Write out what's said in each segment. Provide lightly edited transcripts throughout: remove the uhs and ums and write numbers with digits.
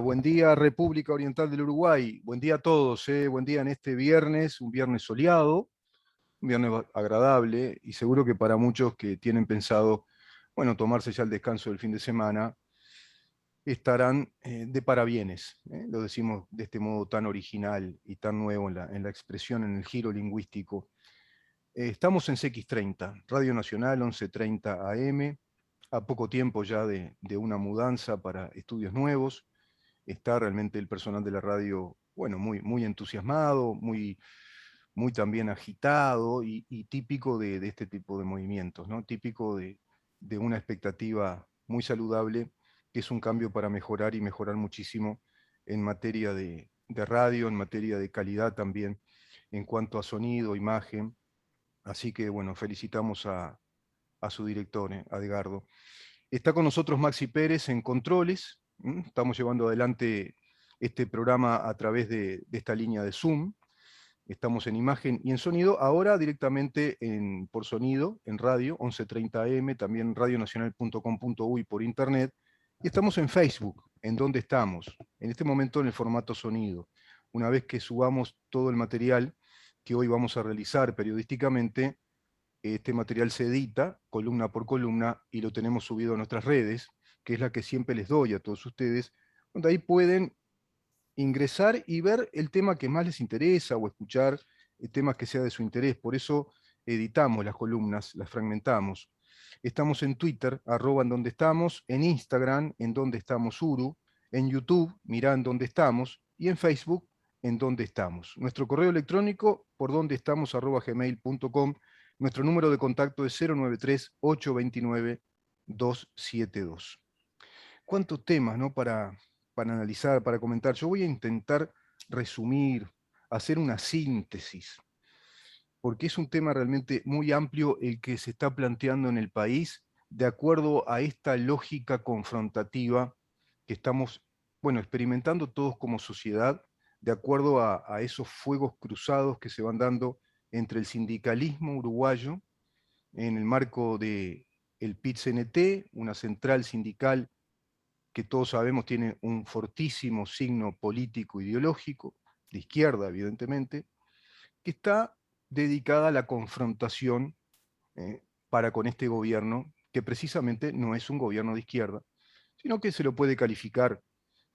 Buen día República Oriental del Uruguay, buen día a todos, buen día en este viernes, un viernes soleado, un viernes agradable y seguro que para muchos que tienen pensado, bueno, tomarse ya el descanso del fin de semana, estarán de parabienes, lo decimos de este modo tan original y tan nuevo en la expresión, en el giro lingüístico. Estamos en CX30, Radio Nacional 1130 AM, a poco tiempo ya de una mudanza para estudios nuevos. Está realmente el personal de la radio, bueno, muy entusiasmado, muy también agitado y típico de este tipo de movimientos, ¿no? Típico de una expectativa muy saludable, que es un cambio para mejorar y mejorar muchísimo en materia de radio, en materia de calidad también, en cuanto a sonido, imagen. Así que, bueno, felicitamos a su director, a Edgardo. Está con nosotros Maxi Pérez en controles. Estamos llevando adelante este programa a través de esta línea de Zoom. Estamos en imagen y en sonido, ahora directamente por sonido, en radio, 1130 AM, también radionacional.com.uy por internet. Y estamos en Facebook, en donde estamos, en este momento en el formato sonido. Una vez que subamos todo el material que hoy vamos a realizar periodísticamente, este material se edita columna por columna y lo tenemos subido a nuestras redes, que es la que siempre les doy a todos ustedes, donde ahí pueden ingresar y ver el tema que más les interesa o escuchar el tema que sea de su interés. Por eso editamos las columnas, las fragmentamos. Estamos en Twitter, @ en donde estamos, en Instagram, en donde estamos Uru, en YouTube, mirá en donde estamos, y en Facebook, en donde estamos. Nuestro correo electrónico, por donde estamos, @gmail.com. Nuestro número de contacto es 093-829-272. ¿Cuántos temas, ¿no? para analizar, para comentar? Yo voy a intentar resumir, hacer una síntesis, porque es un tema realmente muy amplio el que se está planteando en el país de acuerdo a esta lógica confrontativa que estamos, bueno, experimentando todos como sociedad, de acuerdo a esos fuegos cruzados que se van dando entre el sindicalismo uruguayo, en el marco de el PIT-CNT, una central sindical que todos sabemos tiene un fortísimo signo político ideológico, de izquierda evidentemente, que está dedicada a la confrontación para con este gobierno, que precisamente no es un gobierno de izquierda, sino que se lo puede calificar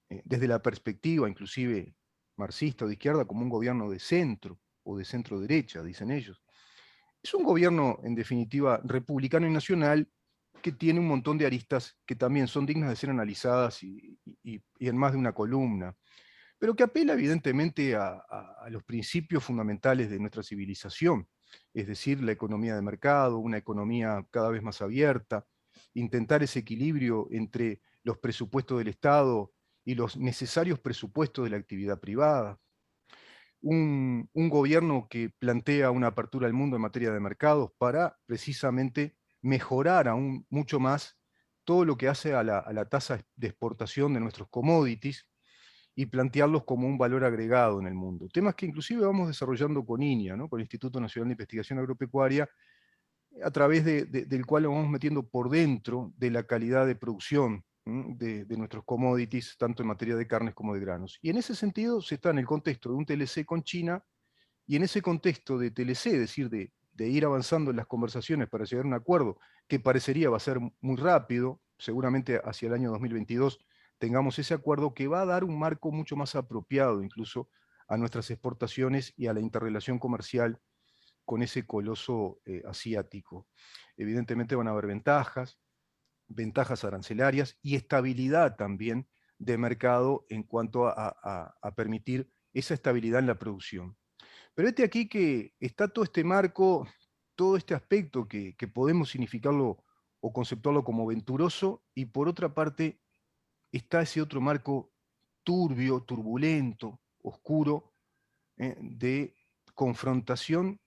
desde la perspectiva inclusive marxista o de izquierda como un gobierno de centro o de centro derecha, dicen ellos. Es un gobierno, en definitiva, republicano y nacional que tiene un montón de aristas que también son dignas de ser analizadas y en más de una columna, pero que apela evidentemente a los principios fundamentales de nuestra civilización, es decir, la economía de mercado, una economía cada vez más abierta, intentar ese equilibrio entre los presupuestos del Estado y los necesarios presupuestos de la actividad privada, un gobierno que plantea una apertura al mundo en materia de mercados para precisamente mejorar aún mucho más todo lo que hace a la tasa de exportación de nuestros commodities y plantearlos como un valor agregado en el mundo. Temas que inclusive vamos desarrollando con INIA, ¿no? Con el Instituto Nacional de Investigación Agropecuaria, a través del cual lo vamos metiendo por dentro de la calidad de producción de nuestros commodities, tanto en materia de carnes como de granos. Y en ese sentido se está en el contexto de un TLC con China, y en ese contexto de TLC, es decir, de ir avanzando en las conversaciones para llegar a un acuerdo que parecería va a ser muy rápido, seguramente hacia el año 2022 tengamos ese acuerdo que va a dar un marco mucho más apropiado incluso a nuestras exportaciones y a la interrelación comercial con ese coloso asiático. Evidentemente van a haber ventajas arancelarias y estabilidad también de mercado en cuanto a permitir esa estabilidad en la producción. Pero aquí que está todo este marco, todo este aspecto que podemos significarlo o conceptuarlo como venturoso, y por otra parte está ese otro marco turbio, turbulento, oscuro, de confrontación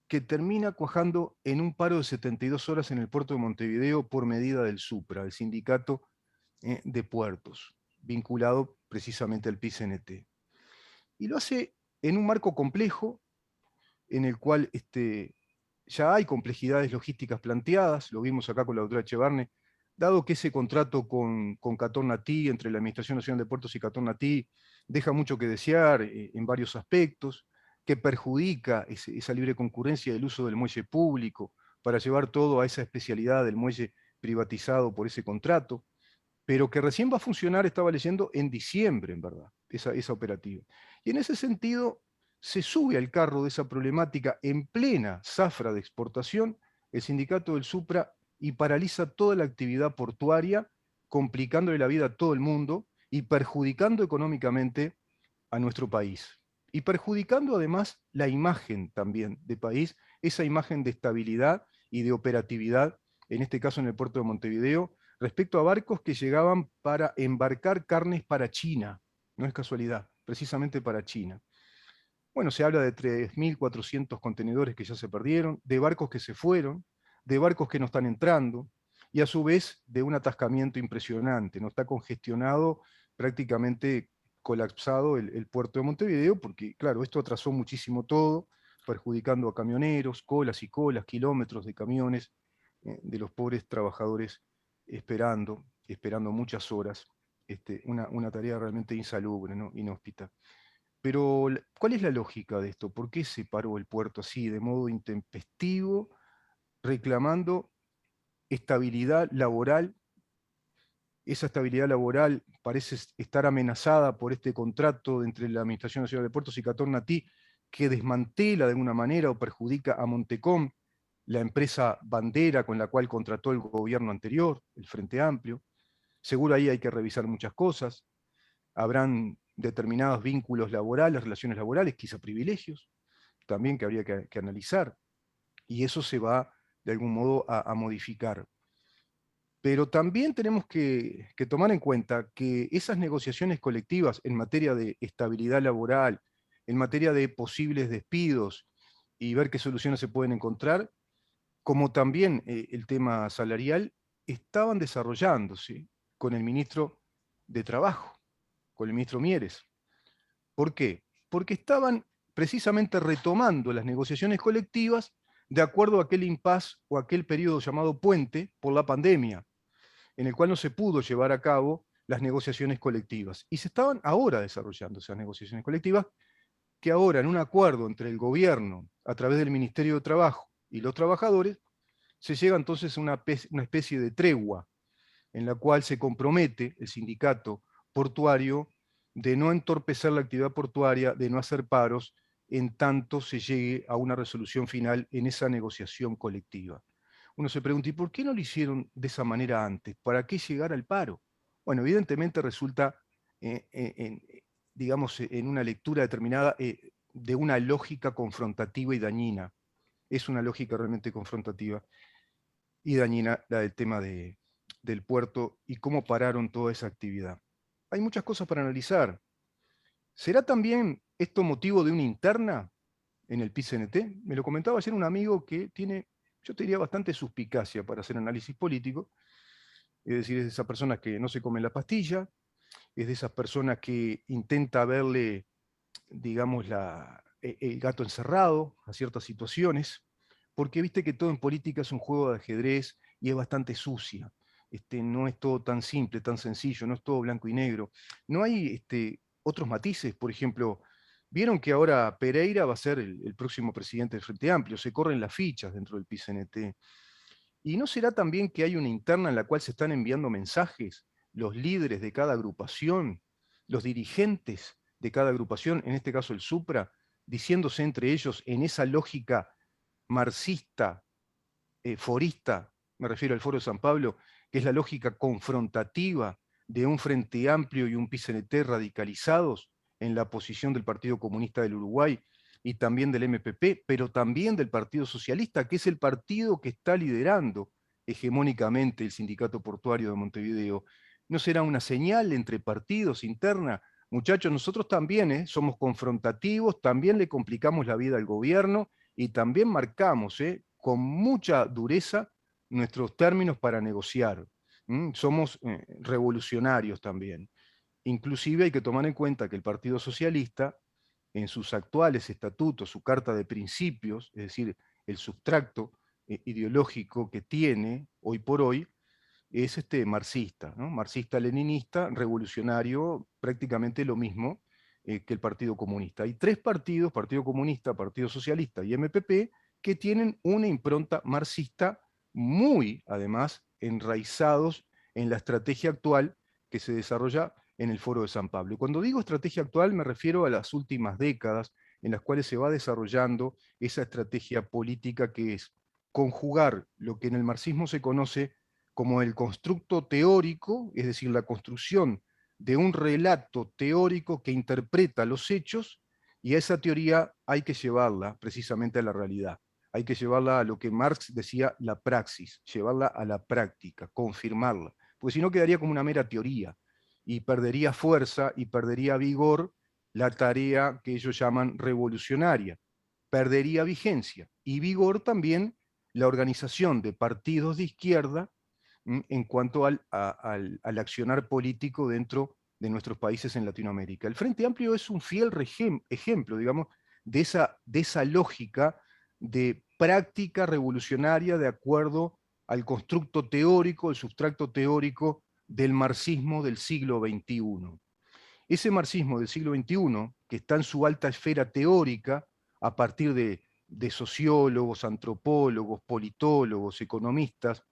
que termina cuajando en un paro de 72 horas en el puerto de Montevideo por medida del SUPRA, el sindicato de puertos, vinculado precisamente al PIT-CNT. Y lo hace en un marco complejo, en el cual ya hay complejidades logísticas planteadas, lo vimos acá con la doctora Echevarne, dado que ese contrato con Qatar Natí, entre la Administración Nacional de Puertos y Qatar Natí, deja mucho que desear en varios aspectos, que perjudica esa libre concurrencia del uso del muelle público para llevar todo a esa especialidad del muelle privatizado por ese contrato, pero que recién va a funcionar, estaba leyendo, en diciembre, en verdad, esa operativa. Y en ese sentido, se sube al carro de esa problemática en plena zafra de exportación el sindicato del Supra y paraliza toda la actividad portuaria, complicándole la vida a todo el mundo y perjudicando económicamente a nuestro país. Y perjudicando además la imagen también de país, esa imagen de estabilidad y de operatividad, en este caso en el puerto de Montevideo, respecto a barcos que llegaban para embarcar carnes para China. No es casualidad, precisamente para China. Bueno, se habla de 3.400 contenedores que ya se perdieron, de barcos que se fueron, de barcos que no están entrando, y a su vez de un atascamiento impresionante. No está congestionado, prácticamente colapsado el puerto de Montevideo, porque claro, esto atrasó muchísimo todo, perjudicando a camioneros, colas y colas, kilómetros de camiones, de los pobres trabajadores esperando muchas horas, una tarea realmente insalubre, ¿no? Inhóspita. Pero, ¿cuál es la lógica de esto? ¿Por qué se paró el puerto así, de modo intempestivo, reclamando estabilidad laboral? Esa estabilidad laboral parece estar amenazada por este contrato entre la Administración Nacional de Puertos y Qatar Natí, que desmantela de alguna manera o perjudica a Montecom, la empresa bandera con la cual contrató el gobierno anterior, el Frente Amplio. Seguro ahí hay que revisar muchas cosas. Habrán determinados vínculos laborales, relaciones laborales, quizá privilegios, también que habría que analizar, y eso se va de algún modo a modificar. Pero también tenemos que tomar en cuenta que esas negociaciones colectivas en materia de estabilidad laboral, en materia de posibles despidos y ver qué soluciones se pueden encontrar, como también el tema salarial, estaban desarrollándose con el ministro de Trabajo, con el ministro Mieres. ¿Por qué? Porque estaban precisamente retomando las negociaciones colectivas de acuerdo a aquel impasse o aquel periodo llamado puente por la pandemia, en el cual no se pudo llevar a cabo las negociaciones colectivas. Y se estaban ahora desarrollando esas negociaciones colectivas, que ahora en un acuerdo entre el gobierno, a través del Ministerio de Trabajo y los trabajadores, se llega entonces a una especie de tregua en la cual se compromete el sindicato portuario de no entorpecer la actividad portuaria, de no hacer paros, en tanto se llegue a una resolución final en esa negociación colectiva. Uno se pregunta, ¿y por qué no lo hicieron de esa manera antes? ¿Para qué llegar al paro? Bueno, evidentemente resulta, digamos, en una lectura determinada, de una lógica confrontativa y dañina. Es una lógica realmente confrontativa y dañina la del tema del puerto y cómo pararon toda esa actividad. Hay muchas cosas para analizar. ¿Será también esto motivo de una interna en el PICNT? Me lo comentaba ayer un amigo que tiene, yo te diría, bastante suspicacia para hacer análisis político. Es decir, es de esas personas que no se comen la pastilla, es de esas personas que intenta verle, digamos, el gato encerrado a ciertas situaciones, porque viste que todo en política es un juego de ajedrez y es bastante sucia. No es todo tan simple, tan sencillo, no es todo blanco y negro. No hay otros matices, por ejemplo, vieron que ahora Pereira va a ser el próximo presidente del Frente Amplio, se corren las fichas dentro del PCNT. ¿Y no será también que hay una interna en la cual se están enviando mensajes los líderes de cada agrupación, los dirigentes de cada agrupación, en este caso el Supra, diciéndose entre ellos en esa lógica marxista, forista, me refiero al Foro de San Pablo, que es la lógica confrontativa de un Frente Amplio y un PCNT radicalizados en la posición del Partido Comunista del Uruguay y también del MPP, pero también del Partido Socialista, que es el partido que está liderando hegemónicamente el Sindicato Portuario de Montevideo. ¿No será una señal entre partidos interna? Muchachos, nosotros también somos confrontativos, también le complicamos la vida al gobierno y también marcamos con mucha dureza nuestros términos para negociar. Somos revolucionarios también. Inclusive hay que tomar en cuenta que el Partido Socialista, en sus actuales estatutos, su carta de principios, es decir, el sustracto ideológico que tiene hoy por hoy, es marxista, ¿no? Marxista-leninista, revolucionario, prácticamente lo mismo que el Partido Comunista. Hay tres partidos, Partido Comunista, Partido Socialista y MPP, que tienen una impronta marxista muy, además, enraizados en la estrategia actual que se desarrolla en el Foro de San Pablo. Y cuando digo estrategia actual me refiero a las últimas décadas en las cuales se va desarrollando esa estrategia política que es conjugar lo que en el marxismo se conoce como el constructo teórico, es decir, la construcción de un relato teórico que interpreta los hechos, y a esa teoría hay que llevarla precisamente a la realidad. Hay que llevarla a lo que Marx decía la praxis, llevarla a la práctica, confirmarla, porque si no quedaría como una mera teoría, y perdería fuerza y perdería vigor la tarea que ellos llaman revolucionaria, perdería vigencia, y vigor también la organización de partidos de izquierda en cuanto al accionar político dentro de nuestros países en Latinoamérica. El Frente Amplio es un fiel ejemplo, digamos, de esa lógica de práctica revolucionaria de acuerdo al constructo teórico, el sustrato teórico del marxismo del siglo XXI. Ese marxismo del siglo XXI, que está en su alta esfera teórica, a partir de sociólogos, antropólogos, politólogos, economistas,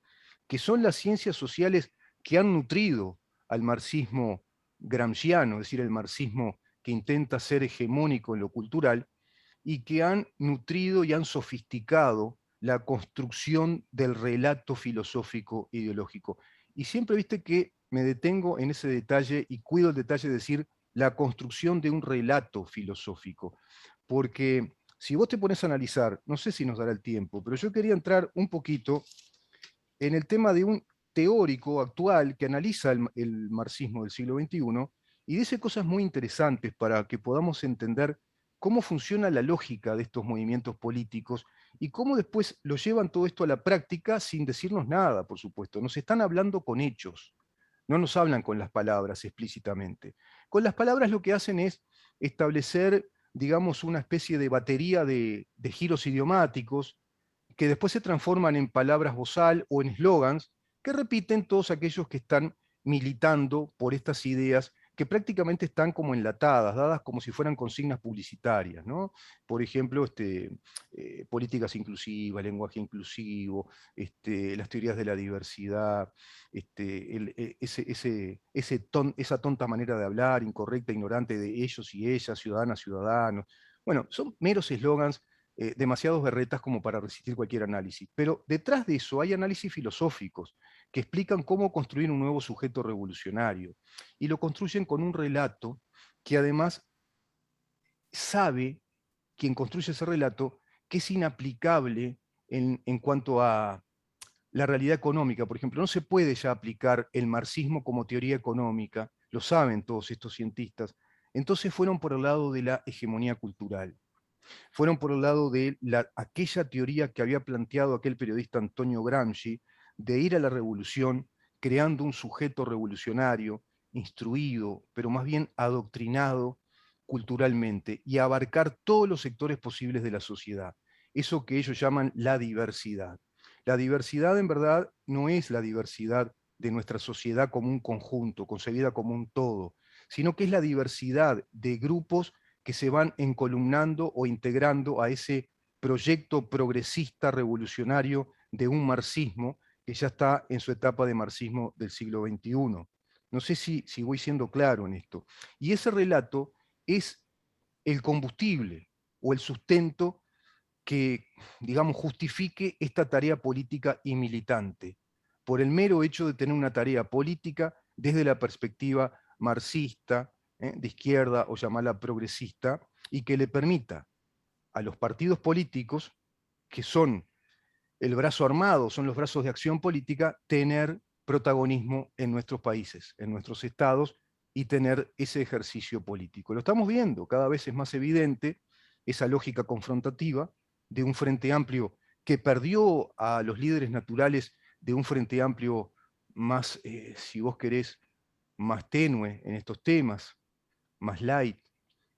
que son las ciencias sociales que han nutrido al marxismo gramsciano, es decir, el marxismo que intenta ser hegemónico en lo cultural, y que han nutrido y han sofisticado la construcción del relato filosófico ideológico. Y siempre viste que me detengo en ese detalle y cuido el detalle de decir la construcción de un relato filosófico, porque si vos te pones a analizar, no sé si nos dará el tiempo, pero yo quería entrar un poquito en el tema de un teórico actual que analiza el marxismo del siglo XXI y dice cosas muy interesantes para que podamos entender cómo funciona la lógica de estos movimientos políticos y cómo después lo llevan todo esto a la práctica sin decirnos nada, por supuesto. Nos están hablando con hechos, no nos hablan con las palabras explícitamente. Con las palabras lo que hacen es establecer, digamos, una especie de batería de giros idiomáticos que después se transforman en palabras bozal o en eslogans que repiten todos aquellos que están militando por estas ideas que prácticamente están como enlatadas, dadas como si fueran consignas publicitarias, ¿no? Por ejemplo, políticas inclusivas, lenguaje inclusivo, las teorías de la diversidad, esa tonta manera de hablar, incorrecta, ignorante de ellos y ellas, ciudadanas, ciudadanos. Bueno, son meros eslogans demasiados berretas como para resistir cualquier análisis. Pero detrás de eso hay análisis filosóficos que explican cómo construir un nuevo sujeto revolucionario. Y lo construyen con un relato que además sabe, quien construye ese relato, que es inaplicable en cuanto a la realidad económica. Por ejemplo, no se puede ya aplicar el marxismo como teoría económica, lo saben todos estos cientistas. Entonces fueron por el lado de la hegemonía cultural, fueron por el lado de aquella teoría que había planteado aquel periodista Antonio Gramsci, de ir a la revolución creando un sujeto revolucionario, instruido, pero más bien adoctrinado culturalmente, y abarcar todos los sectores posibles de la sociedad. Eso que ellos llaman la diversidad. La diversidad en verdad no es la diversidad de nuestra sociedad como un conjunto, concebida como un todo, sino que es la diversidad de grupos que se van encolumnando o integrando a ese proyecto progresista revolucionario de un marxismo que ya está en su etapa de marxismo del siglo XXI. No sé si voy siendo claro en esto. Y ese relato es el combustible o el sustento que, digamos, justifique esta tarea política y militante, por el mero hecho de tener una tarea política desde la perspectiva marxista, de izquierda o llamarla progresista, y que le permita a los partidos políticos, que son el brazo armado, son los brazos de acción política, tener protagonismo en nuestros países, en nuestros estados, y tener ese ejercicio político. Lo estamos viendo, cada vez es más evidente esa lógica confrontativa de un Frente Amplio que perdió a los líderes naturales de un Frente Amplio más, si vos querés, más tenue en estos temas, más light,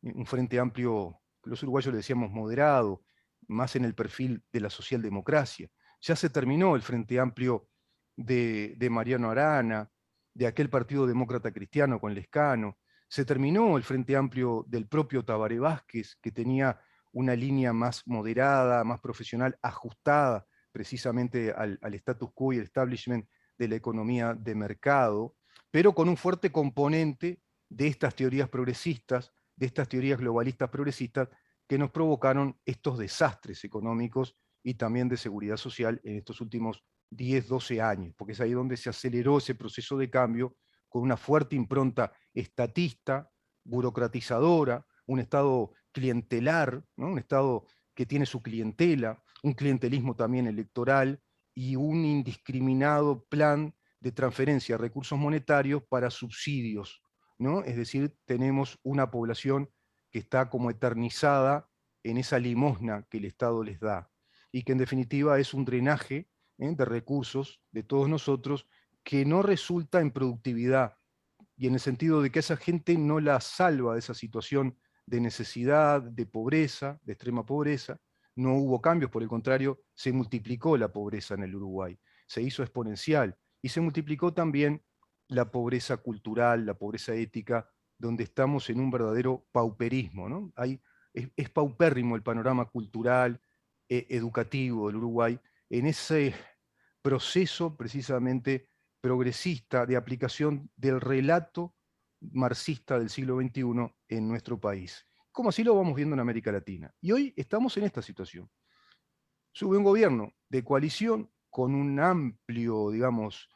un Frente Amplio, los uruguayos le decíamos moderado, más en el perfil de la socialdemocracia. Ya se terminó el Frente Amplio de Mariano Arana, de aquel Partido Demócrata Cristiano con Lescano. Se terminó el Frente Amplio del propio Tabaré Vázquez, que tenía una línea más moderada, más profesional, ajustada precisamente al status quo y el establishment de la economía de mercado, pero con un fuerte componente de estas teorías progresistas, de estas teorías globalistas progresistas, que nos provocaron estos desastres económicos y también de seguridad social en estos últimos 10, 12 años, porque es ahí donde se aceleró ese proceso de cambio con una fuerte impronta estatista, burocratizadora, un Estado clientelar, ¿no? Un Estado que tiene su clientela, un clientelismo también electoral y un indiscriminado plan de transferencia de recursos monetarios para subsidios, ¿no? Es decir, tenemos una población que está como eternizada en esa limosna que el Estado les da y que en definitiva es un drenaje de recursos de todos nosotros que no resulta en productividad y en el sentido de que esa gente no la salva de esa situación de necesidad, de pobreza, de extrema pobreza. No hubo cambios, por el contrario, se multiplicó la pobreza en el Uruguay, se hizo exponencial y se multiplicó también la pobreza cultural, la pobreza ética, donde estamos en un verdadero pauperismo, ¿no? Es paupérrimo el panorama cultural, educativo del Uruguay, en ese proceso precisamente progresista de aplicación del relato marxista del siglo XXI en nuestro país. Como así lo vamos viendo en América Latina. Y hoy estamos en esta situación. Sube un gobierno de coalición con un amplio, digamos,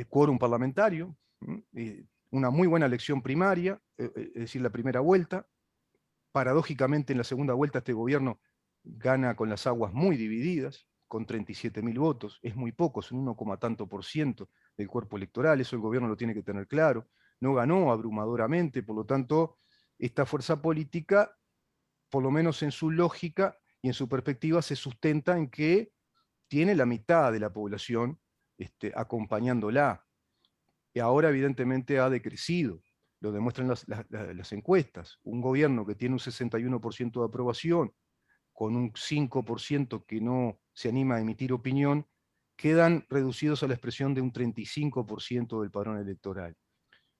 quórum parlamentario, una muy buena elección primaria, es decir, la primera vuelta. Paradójicamente, en la segunda vuelta este gobierno gana con las aguas muy divididas, con 37.000 votos, es muy poco, es un 1, tanto por ciento del cuerpo electoral, eso el gobierno lo tiene que tener claro. No ganó abrumadoramente, por lo tanto, esta fuerza política, por lo menos en su lógica y en su perspectiva, se sustenta en que tiene la mitad de la población acompañándola. Y ahora evidentemente ha decrecido, lo demuestran las encuestas. Un gobierno que tiene un 61% de aprobación, con un 5% que no se anima a emitir opinión, quedan reducidos a la expresión de un 35% del padrón electoral.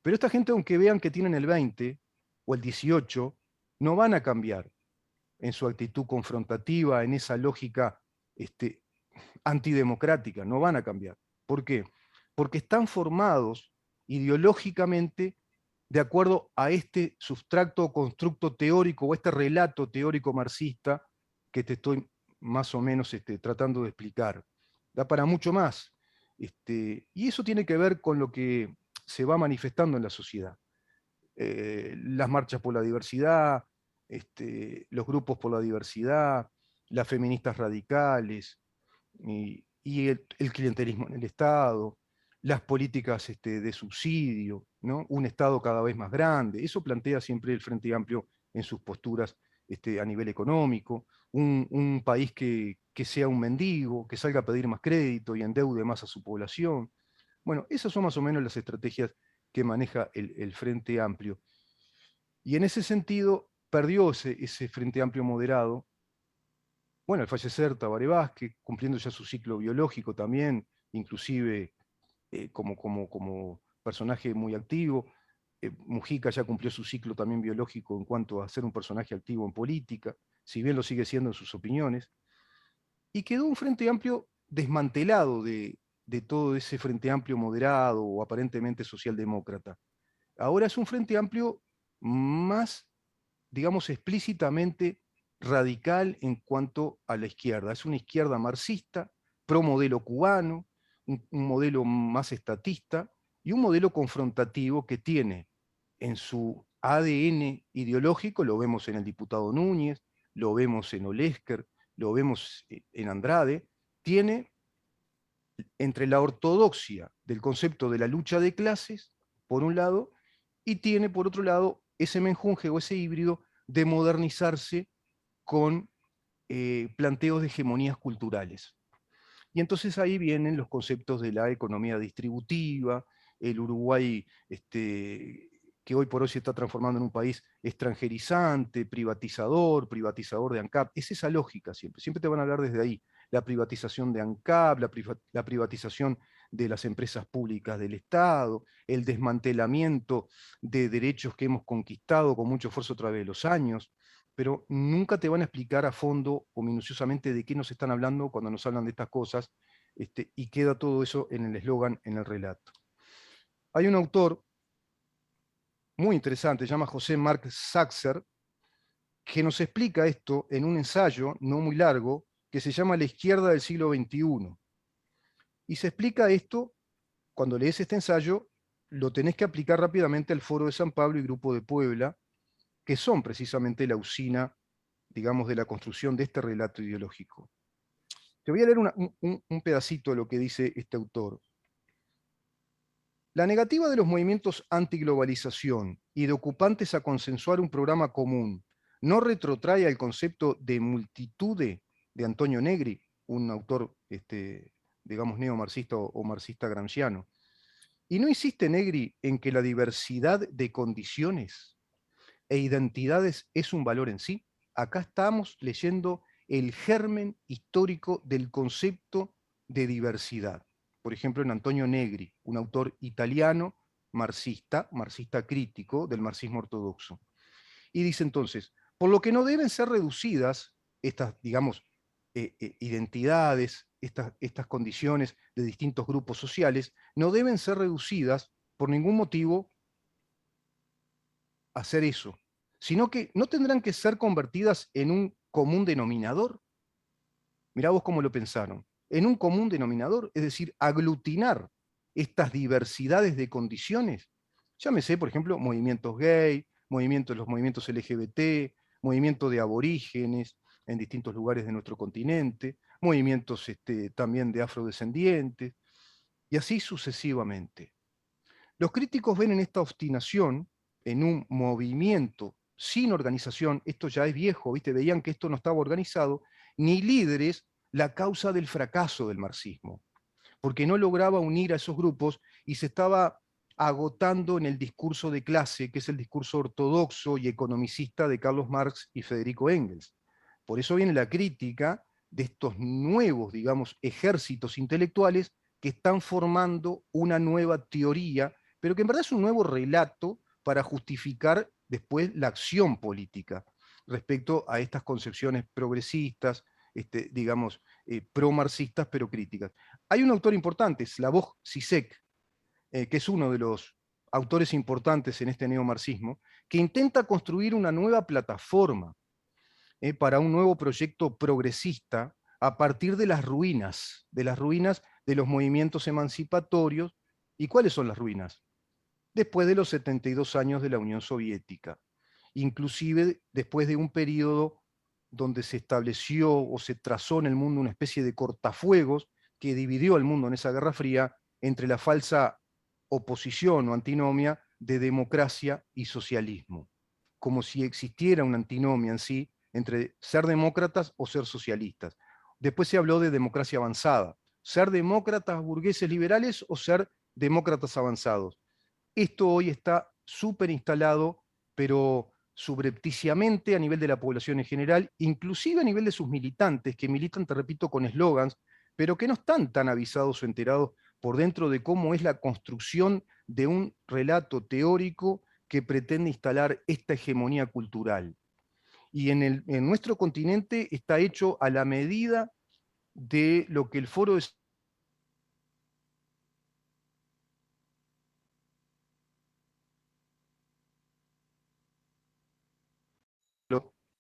Pero esta gente, aunque vean que tienen el 20 o el 18, no van a cambiar en su actitud confrontativa, en esa lógica este, antidemocrática, no van a cambiar. ¿Por qué? Porque están formados ideológicamente de acuerdo a este sustracto o constructo teórico o este relato teórico marxista que te estoy más o menos tratando de explicar. Da para mucho más. Y eso tiene que ver con lo que se va manifestando en la sociedad. Las marchas por la diversidad, los grupos por la diversidad, las feministas radicales, y el clientelismo en el Estado, las políticas de subsidio, ¿no? Un Estado cada vez más grande. Eso plantea siempre el Frente Amplio en sus posturas a nivel económico. Un país que sea un mendigo, que salga a pedir más crédito y endeude más a su población. Bueno, esas son más o menos las estrategias que maneja el Frente Amplio. Y en ese sentido, perdió ese Frente Amplio moderado. Bueno, al fallecer Tabaré Vázquez, cumpliendo ya su ciclo biológico también, inclusive como personaje muy activo. Mujica ya cumplió su ciclo también biológico en cuanto a ser un personaje activo en política, si bien lo sigue siendo en sus opiniones. Y quedó un Frente Amplio desmantelado de todo ese Frente Amplio moderado o aparentemente socialdemócrata. Ahora es un Frente Amplio más, digamos, explícitamente radical en cuanto a la izquierda. Es una izquierda marxista, pro modelo cubano, un modelo más estatista y un modelo confrontativo que tiene en su ADN ideológico, lo vemos en el diputado Núñez, lo vemos en Olesker, lo vemos en Andrade, tiene entre la ortodoxia del concepto de la lucha de clases, por un lado, y tiene, por otro lado, ese menjunje o ese híbrido de modernizarse con planteos de hegemonías culturales. Y entonces ahí vienen los conceptos de la economía distributiva, el Uruguay que hoy por hoy se está transformando en un país extranjerizante, privatizador de ANCAP. Es esa lógica siempre, siempre te van a hablar desde ahí. la privatización de ANCAP, la privatización de las empresas públicas del Estado, el desmantelamiento de derechos que hemos conquistado con mucho esfuerzo a través de los años, pero nunca te van a explicar a fondo o minuciosamente de qué nos están hablando cuando nos hablan de estas cosas, y queda todo eso en el eslogan, en el relato. Hay un autor muy interesante, se llama José Marc Saxer, que nos explica esto en un ensayo no muy largo, que se llama La izquierda del siglo XXI. Y se explica esto, cuando lees este ensayo, lo tenés que aplicar rápidamente al Foro de San Pablo y Grupo de Puebla, que son precisamente la usina, digamos, de la construcción de este relato ideológico. Te voy a leer un pedacito de lo que dice este autor. La negativa de los movimientos antiglobalización y de ocupantes a consensuar un programa común no retrotrae al concepto de multitude de Antonio Negri, un autor, digamos, neomarxista o marxista gramsciano. Y no insiste Negri en que la diversidad de condiciones e identidades es un valor en sí. Acá estamos leyendo el germen histórico del concepto de diversidad. Por ejemplo, en Antonio Negri, un autor italiano, marxista crítico del marxismo ortodoxo. Y dice entonces, por lo que no deben ser reducidas estas, digamos, identidades, estas condiciones de distintos grupos sociales, no deben ser reducidas por ningún motivo a hacer eso, sino que no tendrán que ser convertidas en un común denominador. Mirá vos cómo lo pensaron. En un común denominador, es decir, aglutinar estas diversidades de condiciones. Llámese, por ejemplo, movimientos gay, los movimientos LGBT, movimientos de aborígenes en distintos lugares de nuestro continente, movimientos también de afrodescendientes, y así sucesivamente. Los críticos ven en esta obstinación, en un movimiento sin organización, esto ya es viejo, ¿viste? Veían que esto no estaba organizado, ni líderes, la causa del fracaso del marxismo, porque no lograba unir a esos grupos y se estaba agotando en el discurso de clase, que es el discurso ortodoxo y economicista de Carlos Marx y Federico Engels. Por eso viene la crítica de estos nuevos, digamos, ejércitos intelectuales que están formando una nueva teoría, pero que en verdad es un nuevo relato para justificar después la acción política respecto a estas concepciones progresistas, digamos, pro-marxistas, pero críticas. Hay un autor importante, Slavoj Žižek, que es uno de los autores importantes en este neomarxismo, que intenta construir una nueva plataforma para un nuevo proyecto progresista a partir de las ruinas de los movimientos emancipatorios. ¿Y cuáles son las ruinas? Después de los 72 años de la Unión Soviética, inclusive después de un periodo donde se estableció o se trazó en el mundo una especie de cortafuegos que dividió al mundo en esa Guerra Fría entre la falsa oposición o antinomia de democracia y socialismo, como si existiera una antinomia en sí entre ser demócratas o ser socialistas. Después se habló de democracia avanzada, ser demócratas burgueses liberales o ser demócratas avanzados. Esto hoy está súper instalado, pero subrepticiamente a nivel de la población en general, inclusive a nivel de sus militantes, que militan, te repito, con eslogans, pero que no están tan avisados o enterados por dentro de cómo es la construcción de un relato teórico que pretende instalar esta hegemonía cultural. Y en nuestro continente está hecho a la medida de lo que el Foro de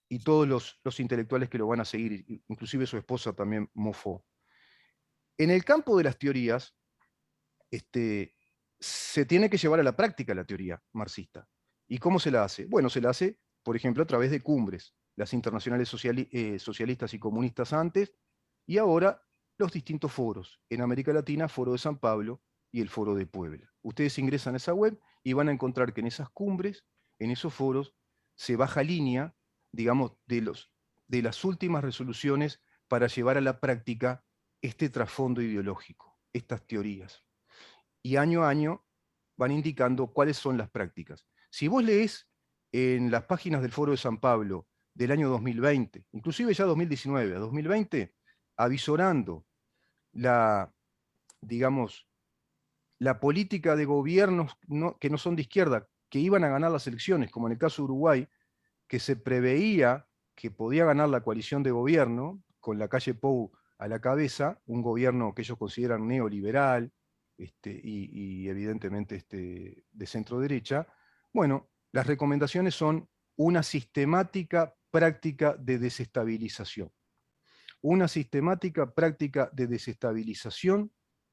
y todos los intelectuales que lo van a seguir, inclusive su esposa también mofó. En el campo de las teorías, se tiene que llevar a la práctica la teoría marxista. ¿Y cómo se la hace? Bueno, se la hace, por ejemplo, a través de cumbres, las internacionales socialistas y comunistas antes, y ahora los distintos foros. En América Latina, Foro de San Pablo y el Foro de Puebla. Ustedes ingresan a esa web y van a encontrar que en esas cumbres, en esos foros, se baja línea, digamos, de las últimas resoluciones para llevar a la práctica este trasfondo ideológico, estas teorías. Y año a año van indicando cuáles son las prácticas. Si vos lees en las páginas del Foro de San Pablo del año 2020, inclusive ya 2019 a 2020, avisorando digamos, la política de gobiernos que no son de izquierda, que iban a ganar las elecciones, como en el caso de Uruguay, que se preveía que podía ganar la coalición de gobierno, con la calle Pou a la cabeza, un gobierno que ellos consideran neoliberal, y evidentemente de centro derecha. Bueno, las recomendaciones son una sistemática práctica de desestabilización. Una sistemática práctica de desestabilización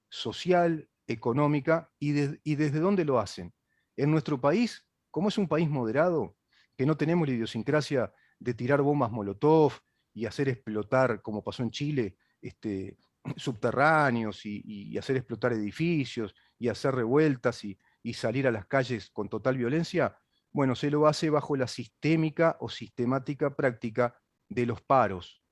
social, económica, y desde dónde lo hacen. En nuestro país, como es un país moderado, que no tenemos la idiosincrasia de tirar bombas Molotov y hacer explotar, como pasó en Chile, subterráneos y hacer explotar edificios y hacer revueltas y salir a las calles con total violencia, bueno, se lo hace bajo la sistémica o sistemática práctica de los paros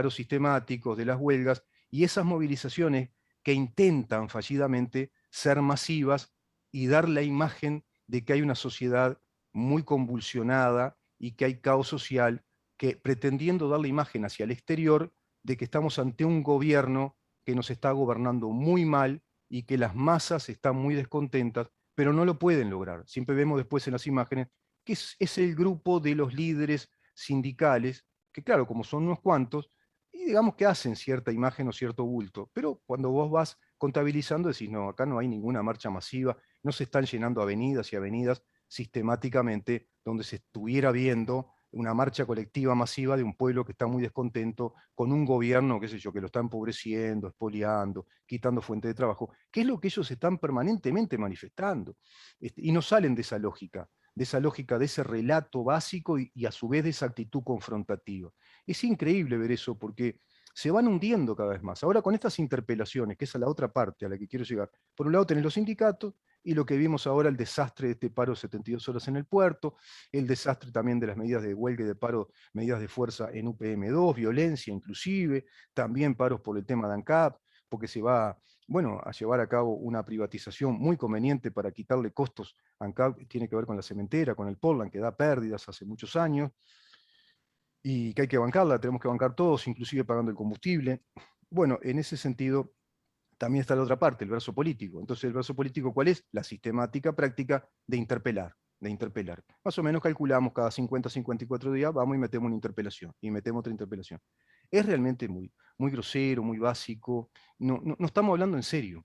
sistemáticos, de las huelgas, y esas movilizaciones que intentan fallidamente ser masivas y dar la imagen de que hay una sociedad muy convulsionada y que hay caos social, que pretendiendo dar la imagen hacia el exterior de que estamos ante un gobierno que nos está gobernando muy mal y que las masas están muy descontentas, pero no lo pueden lograr. Siempre vemos después en las imágenes que es el grupo de los líderes sindicales, que claro, como son unos cuantos, y digamos que hacen cierta imagen o cierto bulto, pero cuando vos vas contabilizando decís, no, acá no hay ninguna marcha masiva, no se están llenando avenidas y avenidas sistemáticamente donde se estuviera viendo una marcha colectiva masiva de un pueblo que está muy descontento, con un gobierno, qué sé yo, que lo está empobreciendo, expoliando, quitando fuente de trabajo, que es lo que ellos están permanentemente manifestando. Y no salen de esa lógica, de ese relato básico y a su vez de esa actitud confrontativa. Es increíble ver eso porque se van hundiendo cada vez más. Ahora con estas interpelaciones, que es a la otra parte a la que quiero llegar, por un lado tenés los sindicatos y lo que vimos ahora, el desastre de este paro 72 horas en el puerto, el desastre también de las medidas de huelga y de paro, medidas de fuerza en UPM2, violencia inclusive, también paros por el tema de ANCAP, porque se va, bueno, a llevar a cabo una privatización muy conveniente para quitarle costos. ANCAP tiene que ver con la cementera, con el Portland, que da pérdidas hace muchos años, y que hay que bancarla, tenemos que bancar todos, inclusive pagando el combustible. Bueno, en ese sentido, también está la otra parte, el verso político. Entonces, ¿el verso político cuál es? La sistemática práctica de interpelar, de interpelar. Más o menos calculamos cada 50, 54 días, vamos y metemos una interpelación, y metemos otra interpelación. Es realmente muy, muy grosero, muy básico, no estamos hablando en serio.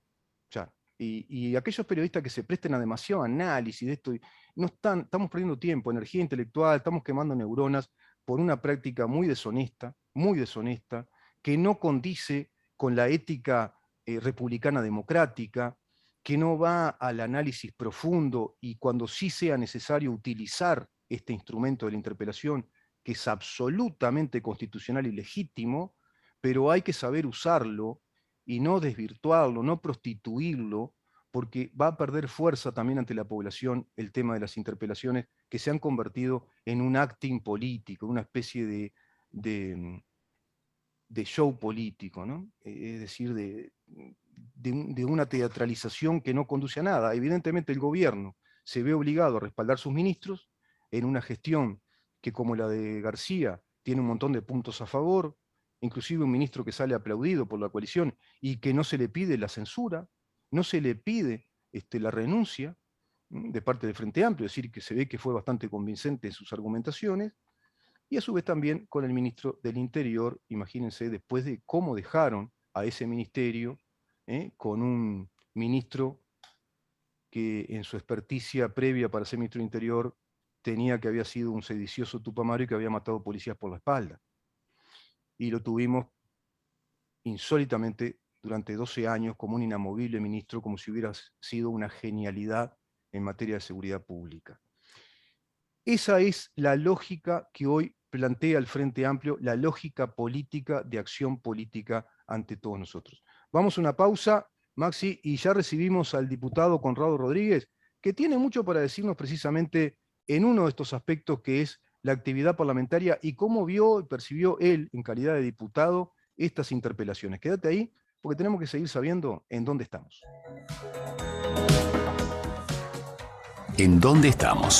Ya. Y aquellos periodistas que se presten a demasiado análisis de esto, estamos perdiendo tiempo, energía intelectual, estamos quemando neuronas por una práctica muy deshonesta, que no condice con la ética republicana democrática, que no va al análisis profundo y cuando sí sea necesario utilizar este instrumento de la interpelación, que es absolutamente constitucional y legítimo, pero hay que saber usarlo y no desvirtuarlo, no prostituirlo, porque va a perder fuerza también ante la población el tema de las interpelaciones que se han convertido en un acting político, una especie de show político, ¿no? Es decir, de una teatralización que no conduce a nada. Evidentemente el gobierno se ve obligado a respaldar sus ministros en una gestión que, como la de García, tiene un montón de puntos a favor, inclusive un ministro que sale aplaudido por la coalición y que no se le pide la censura, no se le pide la renuncia de parte del Frente Amplio, es decir, que se ve que fue bastante convincente en sus argumentaciones, y a su vez también con el ministro del Interior, imagínense, después de cómo dejaron a ese ministerio, con un ministro que en su experticia previa para ser ministro del Interior tenía que había sido un sedicioso tupamario y que había matado policías por la espalda. Y lo tuvimos insólitamente durante 12 años como un inamovible ministro, como si hubiera sido una genialidad en materia de seguridad pública. Esa es la lógica que hoy plantea el Frente Amplio, la lógica política de acción política ante todos nosotros. Vamos a una pausa, Maxi, y ya recibimos al diputado Conrado Rodríguez, que tiene mucho para decirnos precisamente en uno de estos aspectos que es la actividad parlamentaria y cómo vio y percibió él, en calidad de diputado, estas interpelaciones. Quédate ahí, porque tenemos que seguir sabiendo en dónde estamos. ¿En dónde estamos?